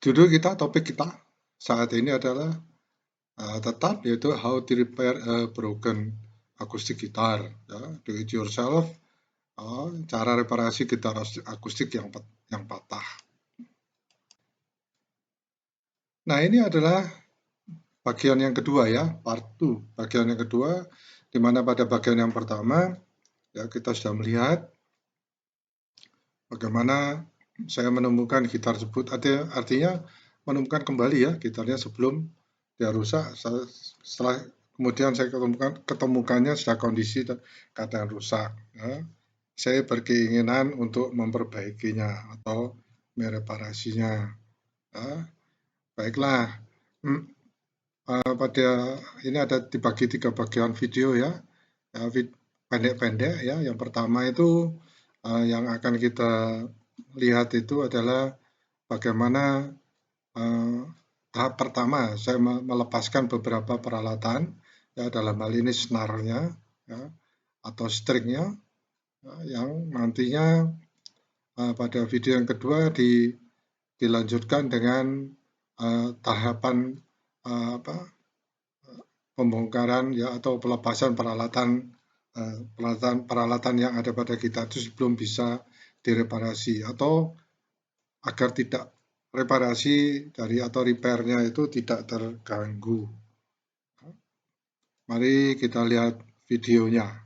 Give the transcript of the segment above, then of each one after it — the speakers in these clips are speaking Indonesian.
Judul kita, topik kita saat ini adalah tetap yaitu how to repair a broken acoustic guitar, ya, do it yourself, cara reparasi gitar akustik yang patah. Nah, ini adalah bagian yang kedua ya, part 2. Bagian yang kedua, di mana pada bagian yang pertama ya kita sudah melihat bagaimana saya menemukan gitar tersebut, artinya menemukan kembali ya gitarnya sebelum dia rusak. Setelah kemudian saya ketemukannya sudah kondisi keadaan rusak. Ya. Saya berkeinginan untuk memperbaikinya atau mereparasinya. Ya. Baiklah, pada ini ada dibagi 3 bagian video ya, pendek-pendek ya. Yang pertama itu yang akan kita lihat itu adalah bagaimana tahap pertama saya melepaskan beberapa peralatan ya, dalam hal ini snare-nya ya, atau stringnya ya, yang nantinya pada video yang kedua dilanjutkan dengan tahapan pembongkaran ya atau pelepasan peralatan yang ada pada gitar itu sebelum bisa direparasi, atau agar tidak reparasi dari atau repairnya itu tidak terganggu. Mari kita lihat videonya.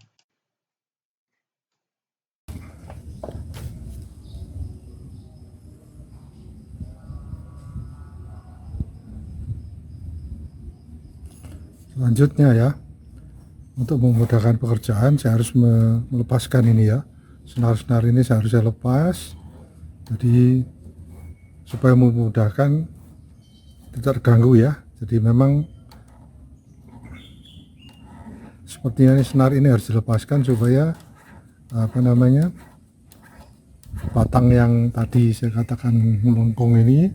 Selanjutnya ya, untuk memudahkan pekerjaan saya harus melepaskan ini ya, senar-senar ini saya harus lepas, jadi supaya memudahkan tidak terganggu ya. Jadi memang sepertinya senar ini harus dilepaskan supaya batang yang tadi saya katakan melengkung ini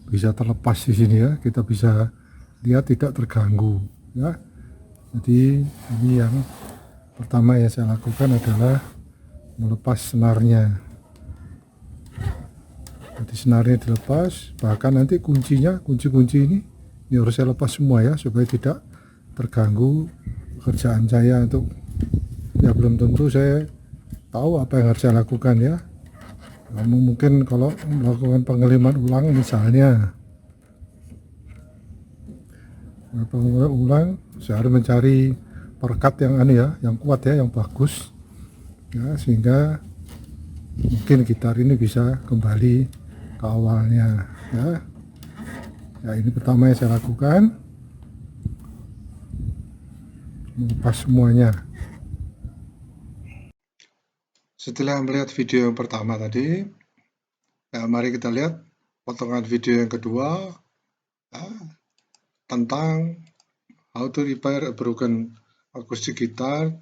bisa terlepas di sini ya, kita bisa lihat tidak terganggu ya. Jadi ini yang pertama yang saya lakukan adalah melepas senarnya. Jadi senarnya dilepas, bahkan nanti kunci ini harus saya lepas semua ya, supaya tidak terganggu pekerjaan saya. Untuk ya belum tentu saya tahu apa yang harus saya lakukan ya. Kamu mungkin kalau melakukan pengeliman ulang misalnya, saya harus mencari perekat yang kuat ya, yang bagus ya, sehingga mungkin gitar ini bisa kembali ke awalnya ya. Ya, ini pertama yang saya lakukan, melepas semuanya. Setelah melihat video yang pertama tadi, ya, mari kita lihat potongan video yang kedua ya, tentang how to repair a broken acoustic guitar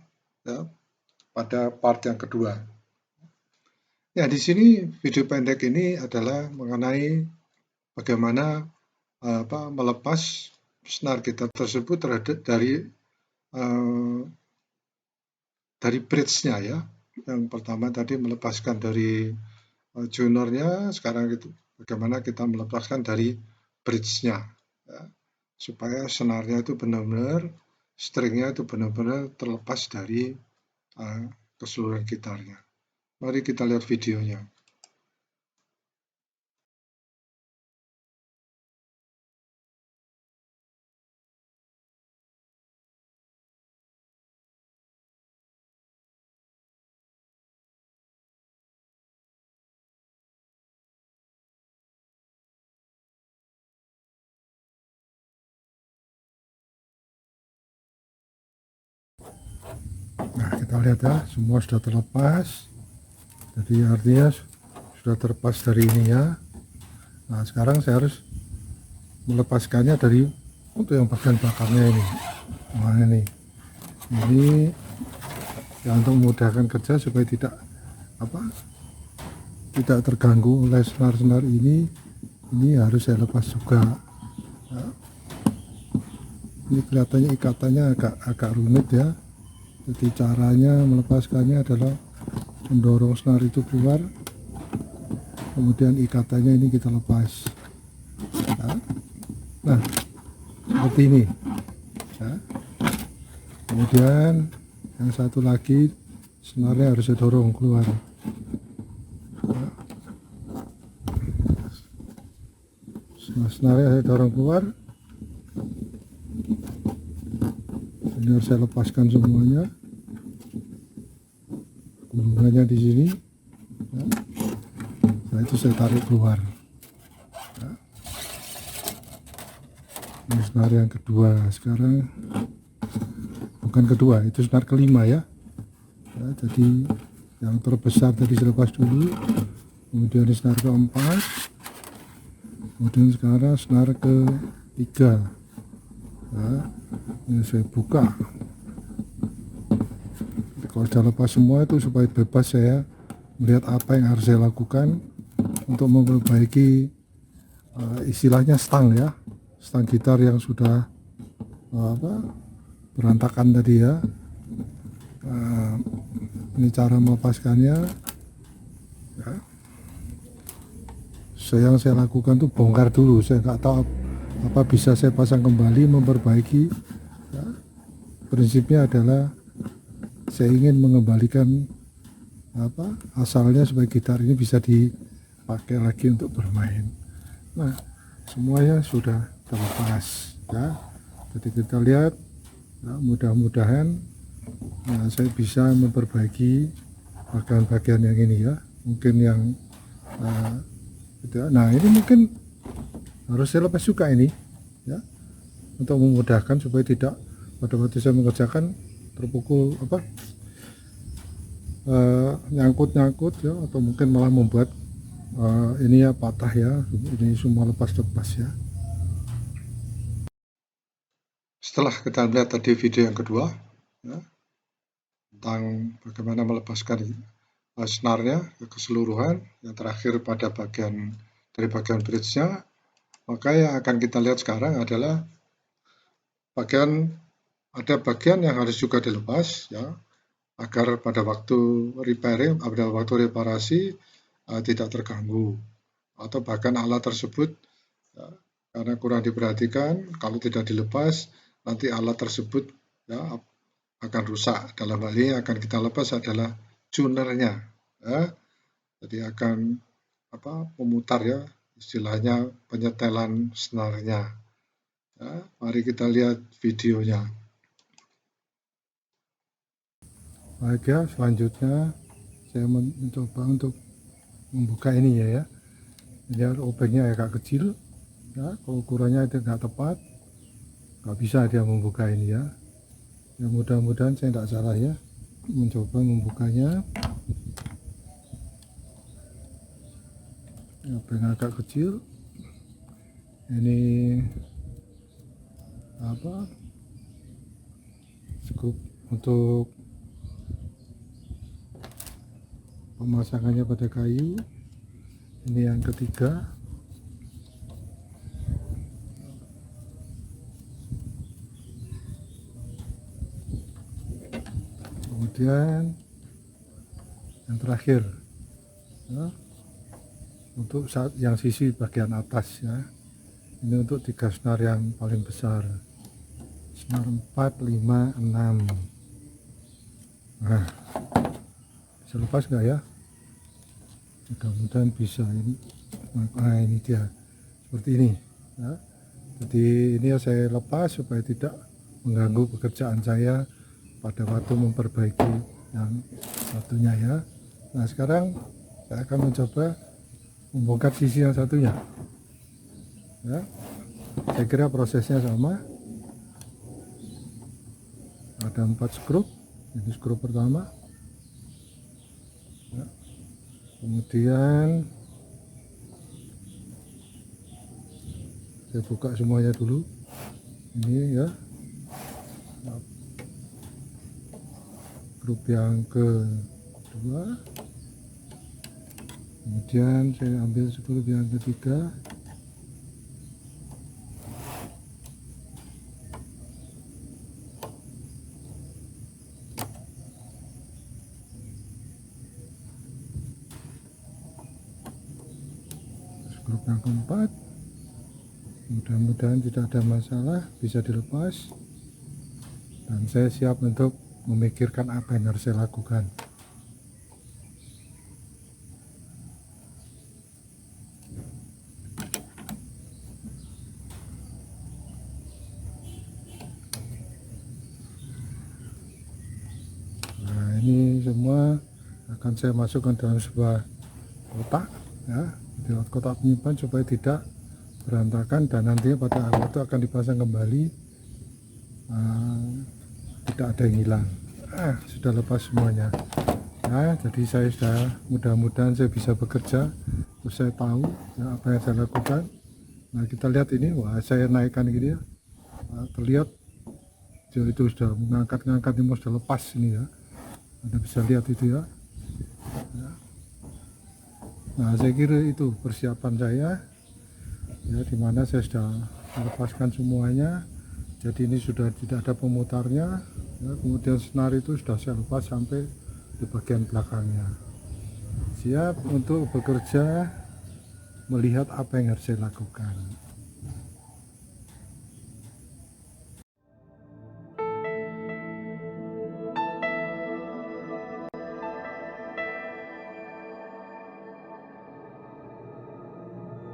ya, pada part yang kedua. Ya, di sini video pendek ini adalah mengenai bagaimana melepas snare gitar tersebut dari bridge-nya ya. Yang pertama tadi melepaskan dari joinernya, sekarang itu bagaimana kita melepaskan dari bridge-nya ya, supaya senarnya itu benar-benar, stringnya itu benar-benar terlepas dari keseluruhan gitarnya. Mari kita lihat videonya. Nah, kita lihat ya, semua sudah terlepas. Jadi artinya sudah terlepas dari ini ya. Nah, sekarang saya harus melepaskannya dari untuk yang bagian belakangnya ini. Nah, ini ya, untuk memudahkan kerja supaya tidak terganggu oleh senar-senar ini harus saya lepas juga ya. Ini kelihatannya ikatannya agak rumit ya. Jadi caranya melepaskannya adalah mendorong senar itu keluar, kemudian ikatannya ini kita lepas Nah, seperti ini ya. Kemudian yang satu lagi senarnya harus didorong keluar ya. Senarnya saya dorong keluar. Ini harus saya lepaskan semuanya, gulungannya di sini ya. Setelah itu saya tarik keluar ya. Ini senar yang kedua. Sekarang bukan kedua, itu senar kelima ya. Jadi yang terbesar tadi saya lepas dulu, kemudian senar keempat, kemudian sekarang senar ketiga ya. Ini saya buka. Kalau sudah lepas semua itu supaya bebas saya melihat apa yang harus saya lakukan untuk memperbaiki istilahnya stang ya, stang gitar yang sudah berantakan tadi ya. Ini cara melepaskannya ya. Yang saya lakukan tuh bongkar dulu, saya nggak tahu apa bisa saya pasang kembali, memperbaiki ya. Prinsipnya adalah saya ingin mengembalikan asalnya supaya gitar ini bisa dipakai lagi untuk bermain. Nah, semuanya sudah terlepas ya. Jadi kita lihat ya, mudah-mudahan saya bisa memperbaiki bagian-bagian yang ini ya. Mungkin yang nah ini mungkin harus saya lepas juga ini ya, untuk memudahkan supaya tidak pada waktu saya mengerjakan terpukul nyangkut ya, atau mungkin malah membuat ini ya patah ya. Ini semua lepas ya. Setelah kita lihat tadi video yang kedua ya, tentang bagaimana melepaskan senarnya keseluruhan, yang terakhir pada bagian bridge-nya, maka yang akan kita lihat sekarang adalah ada bagian yang harus juga dilepas ya, agar pada waktu reparasi tidak terganggu, atau bahkan alat tersebut ya, karena kurang diperhatikan, kalau tidak dilepas nanti alat tersebut ya akan rusak. Dalam hal ini akan kita lepas adalah tunernya ya. Jadi akan memutar ya, istilahnya penyetelan senarnya ya. Mari kita lihat videonya. Baik ya, selanjutnya saya mencoba untuk membuka ini ya. Jadi obengnya agak kecil ya, kalau ukurannya itu nggak tepat, nggak bisa dia membuka ini ya. Ya mudah-mudahan saya tidak salah ya, mencoba membukanya. Obeng agak kecil. Ini cukup untuk pemasangannya pada kayu. Ini yang ketiga. Kemudian yang terakhir ya, untuk yang sisi bagian atas ya, ini untuk 3 senar yang paling besar, senar 4, 5, 6. Nah, bisa lepas nggak ya? Mudah-mudahan bisa. Ini dia seperti ini ya. Jadi ini saya lepas supaya tidak mengganggu pekerjaan saya pada waktu memperbaiki yang satunya ya. Nah, sekarang saya akan mencoba membongkar sisi yang satunya ya. Saya kira prosesnya sama. Ada 4 skrup. Ini skrup pertama ya. Kemudian saya buka semuanya dulu ini ya. Grup yang kedua, kemudian saya ambil skrup yang ketiga, skrup yang keempat, Mudah-mudahan tidak ada masalah, bisa dilepas, dan saya siap untuk memikirkan apa yang harus saya lakukan. Nah, ini semua akan saya masukkan dalam sebuah kotak, ya, di kotak penyimpan supaya tidak berantakan, dan nantinya pada waktu akan dipasang kembali, tidak ada yang hilang. Sudah lepas semuanya. Nah, jadi saya sudah, mudah-mudahan saya bisa bekerja, terus saya tahu ya, apa yang saya lakukan. Nah, kita lihat ini, wah, saya naikkan gini ya, terlihat itu sudah mengangkat-ngangkat, ini sudah lepas ini ya, Anda bisa lihat itu ya. Nah, saya kira itu persiapan saya ya, dimana saya sudah melepaskan semuanya. Jadi ini sudah tidak ada pemutarnya ya, kemudian senar itu sudah saya lepas sampai di bagian belakangnya. Siap untuk bekerja, melihat apa yang harus saya lakukan.